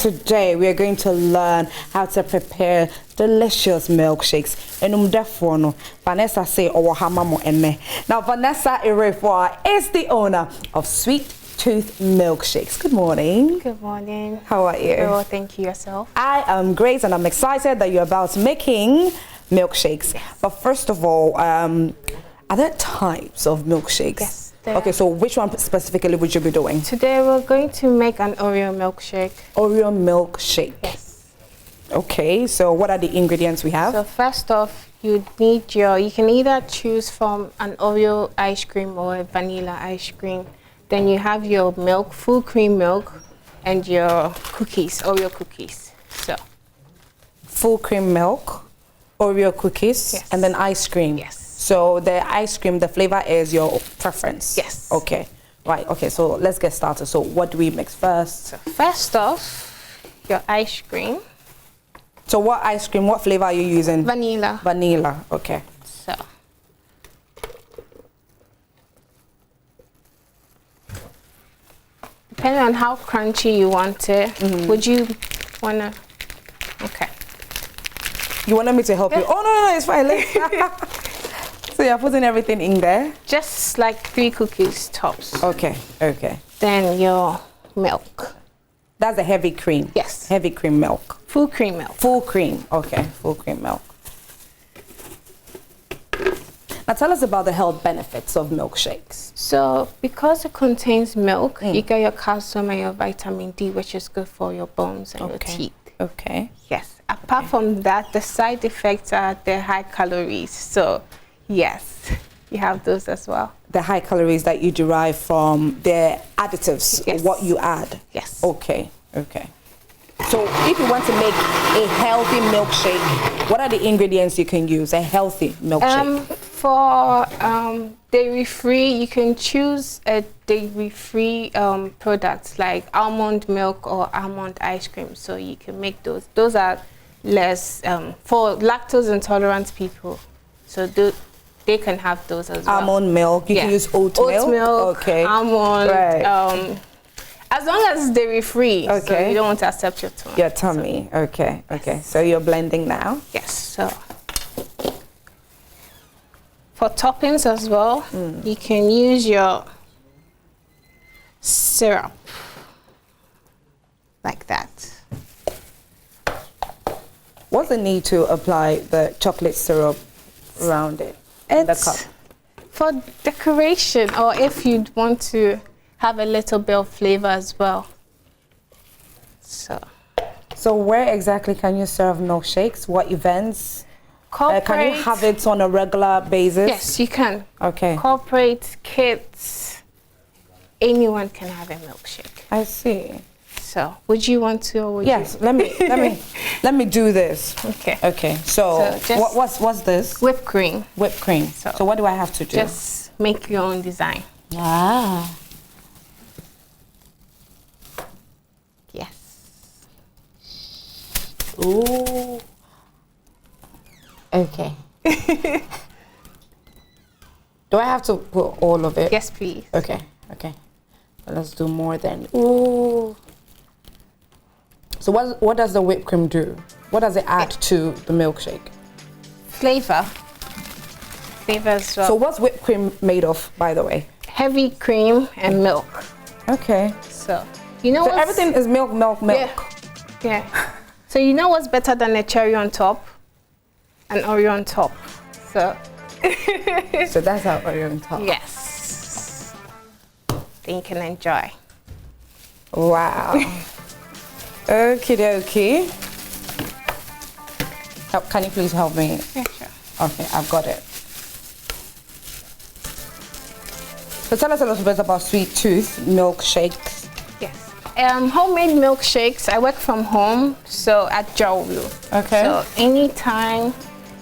today we are going to learn how to prepare delicious milkshakes. Vanessa say Now Vanessa Irefwa is the owner of Sweet Tooth Milkshakes. Good morning. Good morning. How are you? Well, thank you. Yourself? I am great and I'm excited that you're about making milkshakes. Yes. But first of all, are there types of milkshakes? Yes. Okay, so which one specifically would you be doing? Today we're going to make an Oreo milkshake. Oreo milkshake. Yes. Okay, so what are the ingredients we have? So first off, you need you can either choose from an Oreo ice cream or a vanilla ice cream. Then you have your milk, full cream milk, and your cookies, Oreo cookies. So full cream milk, Oreo cookies, yes. And then ice cream. Yes. So the ice cream, the flavor is your preference? Yes. Okay, right, okay, so let's get started. So what do we mix first? So first off, your ice cream. So what ice cream, what flavor are you using? Vanilla. Vanilla, okay. So. Depending on how crunchy you want it, would you wanna, okay. You wanted me to help you? Oh, no, it's fine. So you're putting everything in there? Just like 3 cookies tops. Okay, okay. Then your milk. That's a heavy cream? Yes. Heavy cream milk? Full cream milk. Full cream, okay, full cream milk. Now tell us about the health benefits of milkshakes. So because it contains milk, you get your calcium and your vitamin D, which is good for your bones and your teeth. Okay. Yes. Apart from that, the side effects are the high calories. So yes, you have those as well. The high calories that you derive from the additives, yes. What you add? Yes. Okay, okay. So if you want to make a healthy milkshake, what are the ingredients you can use? A healthy milkshake? For dairy-free, you can choose a dairy-free products like almond milk or almond ice cream. So you can make those. Those are less for lactose intolerant people. So they can have those as well. Almond milk. You can use oat milk. Oat milk. Okay. Almond. Right. As long as it's dairy-free. Okay. So you don't want to accept your tummy. Your tummy. So. Okay. Okay. Yes. So you're blending now. Yes. So for toppings as well, you can use your syrup like that. What's the need to apply the chocolate syrup around it? In the cup? For decoration, or if you'd want to have a little bit of flavor as well. So where exactly can you serve milkshakes? What events? Corporate. Can you have it on a regular basis? Yes, you can. Okay. Corporate, kids, anyone can have a milkshake. I see. So, would you want to? Or would yes. you? Let me do this. Okay. Okay. So what's this? Whipped cream. Whipped cream. So what do I have to do? Just make your own design. Ah. Yes. Ooh. Okay. Do I have to put all of it? Yes, please. Okay. Okay. Let's do more then. Ooh. So what does the whipped cream do? What does it add to the milkshake? Flavor. Flavor as well. So what's whipped cream made of, by the way? Heavy cream and milk. Okay. So you know so everything is milk. Yeah. So you know what's better than a cherry on top? An Oreo on top. So so that's our Oreo on top. Yes. Then you can enjoy. Wow. Okie dokie. Can you please help me? Yeah, sure. Okay, I've got it. So tell us a little bit about Sweet Tooth Milkshakes. Yes. Homemade milkshakes. I work from home, so at Jowlu. Okay. So anytime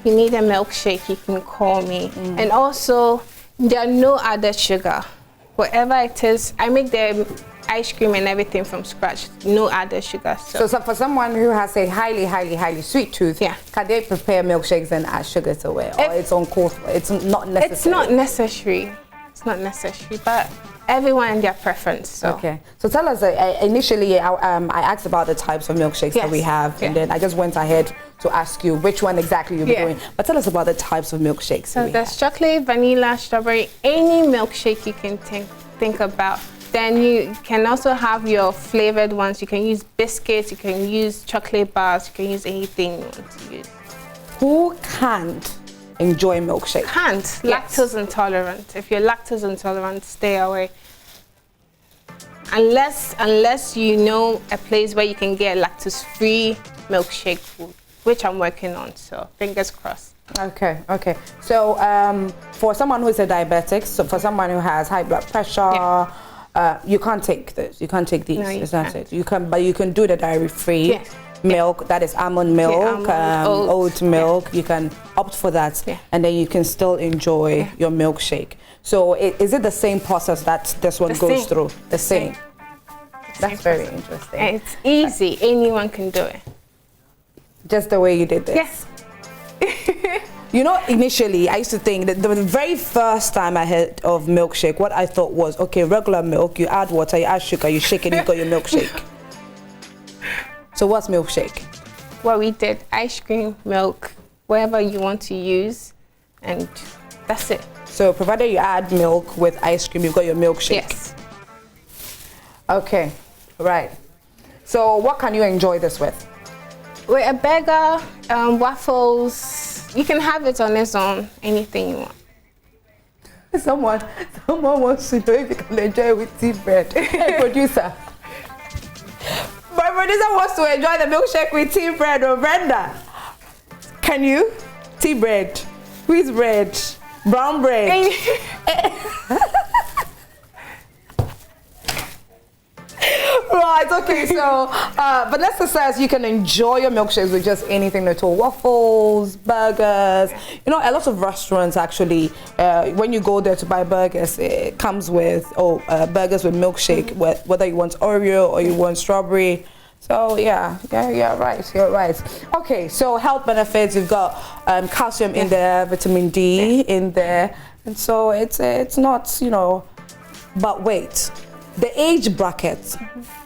you need a milkshake, you can call me. And also, there are no added sugar. Whatever it is, I make the ice cream and everything from scratch. No added sugar. So for someone who has a highly sweet tooth, can they prepare milkshakes and add sugar to it? Or it's on course? It's not necessary? It's not necessary. It's not necessary, but everyone and their preference. So. Okay. So tell us, initially I asked about the types of milkshakes that we have, and then I just went ahead to ask you which one exactly you'll be doing. But tell us about the types of milkshakes. So there's chocolate, vanilla, strawberry, any milkshake you can think about. Then you can also have your flavored ones. You can use biscuits, you can use chocolate bars, you can use anything you want to use. Who can't enjoy milkshake? Can't. Lactose intolerant. If you're lactose intolerant, stay away. Unless you know a place where you can get lactose-free milkshake food, which I'm working on, so fingers crossed. Okay. So for someone who is a diabetic, so for someone who has high blood pressure, you can't take this. You can't take these. No, Is that it? You can, but you can do the dairy-free milk. That is almond milk, oat milk. You can opt for that, and then you can still enjoy your milkshake. So is it the same process that this one goes through? The same. That's very interesting. And it's easy. Anyone can do it. Just the way you did this. Yes. You know, initially, I used to think that the very first time I heard of milkshake, what I thought was, okay, regular milk, you add water, you add sugar, you shake it, you got your milkshake. So what's milkshake? Well, we did ice cream, milk, whatever you want to use, and that's it. So provided you add milk with ice cream, you've got your milkshake. Yes. Okay, right. So what can you enjoy this with? With a burger, waffles, you can have it on its own, anything you want. Someone wants to know if you can enjoy it with tea bread. Hey, producer. My producer wants to enjoy the milkshake with tea bread or Brenda. Can you? Tea bread, wheat bread, brown bread. Right, okay, so Vanessa says you can enjoy your milkshakes with just anything at all. Waffles, burgers. You know, a lot of restaurants actually, when you go there to buy burgers, it comes with burgers with milkshake, whether you want Oreo or you want strawberry. So yeah, you're right. Okay, so health benefits, you've got calcium in there, vitamin D in there, and so it's not, you know, but wait. The age bracket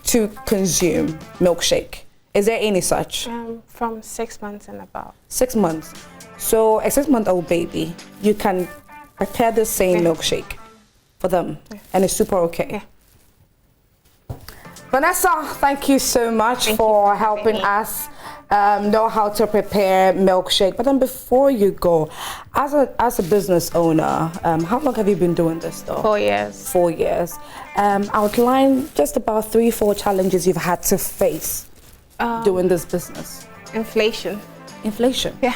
to consume milkshake, is there any such? From 6 months and above. 6 months. So a 6-month-old baby, you can prepare the same milkshake for them, and it's super okay. Vanessa, thank you so much for helping us know how to prepare milkshake. But then before you go, as a business owner, how long have you been doing this though? 4 years. 4 years. Outline just about 3-4 challenges you've had to face doing this business. Inflation. Inflation? Yeah,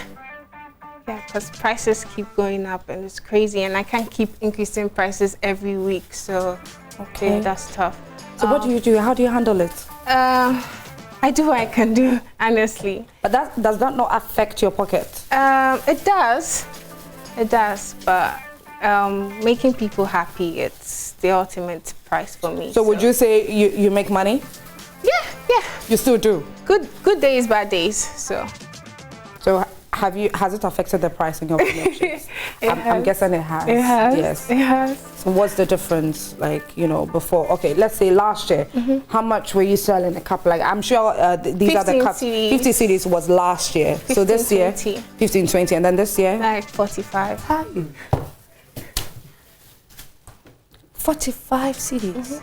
because prices keep going up and it's crazy, and I can't keep increasing prices every week, so that's tough. So what do you do? How do you handle it? I do what I can do, honestly. But does that not affect your pocket? It does, but making people happy, it's the ultimate price for me. So would you say you make money? Yeah. You still do? Good days, bad days, so. So has it affected the pricing of the milkshakes? I'm guessing it has. It has. Yes. It has. So what's the difference, like, you know, before? Okay, let's say last year, how much were you selling a cup? Like, I'm sure these are the cups. 50 CDs was last year. 15, so this year, 20. 15, 20, and then this year? Like 45. 45 CDs.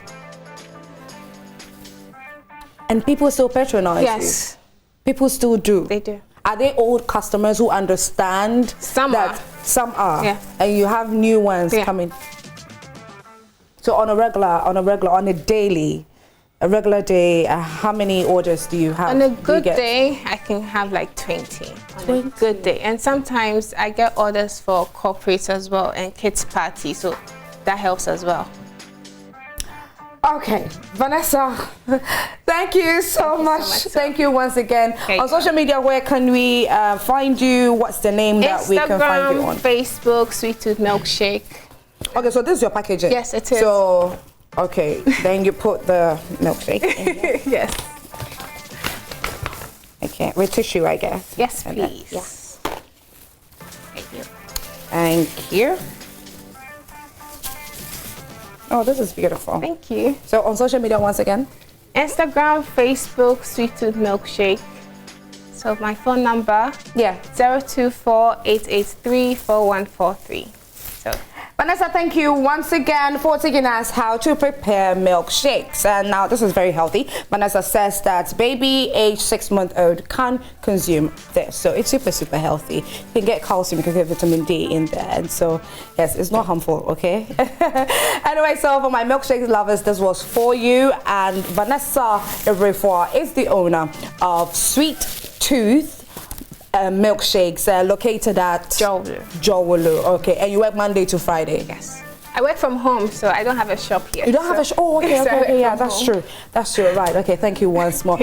And people still patronize you? People still do? They do. Are they old customers who understand Some that? are. Some are. Yeah. And you have new ones coming. So on a daily, a regular day, how many orders do you have? On a good day, I can have like 20. On a good day. And sometimes I get orders for corporates as well and kids' parties, so that helps as well. Okay, Vanessa, thank you so much. Thank you once again. On social media, where can we find you? What's the name that we can find you on? Facebook, Sweet Tooth Milkshake. Okay, so this is your packaging? Yes, it is. So, okay, then you put the milkshake in here. Yes. Okay, with tissue, I guess. Yes, please. Thank you. Oh, this is beautiful. Thank you. So on social media once again? Instagram, Facebook, Sweet Tooth Milkshake. So my phone number, Yeah. 024-883-4143. So Vanessa, thank you once again for teaching us how to prepare milkshakes. And now this is very healthy. Vanessa says that baby age 6-month-old can consume this. So it's super healthy. You can get calcium, you can get vitamin D in there. And so, yes, it's not harmful, okay? Anyway, so for my milkshake lovers, this was for you. And Vanessa Irefoa is the owner of Sweet Tooth Milkshakes, located at Jowolu. Okay, and you work Monday to Friday? Yes. I work from home, so I don't have a shop here. You don't have a shop? Oh, okay, yeah, that's true. That's true, right. Okay, thank you once more.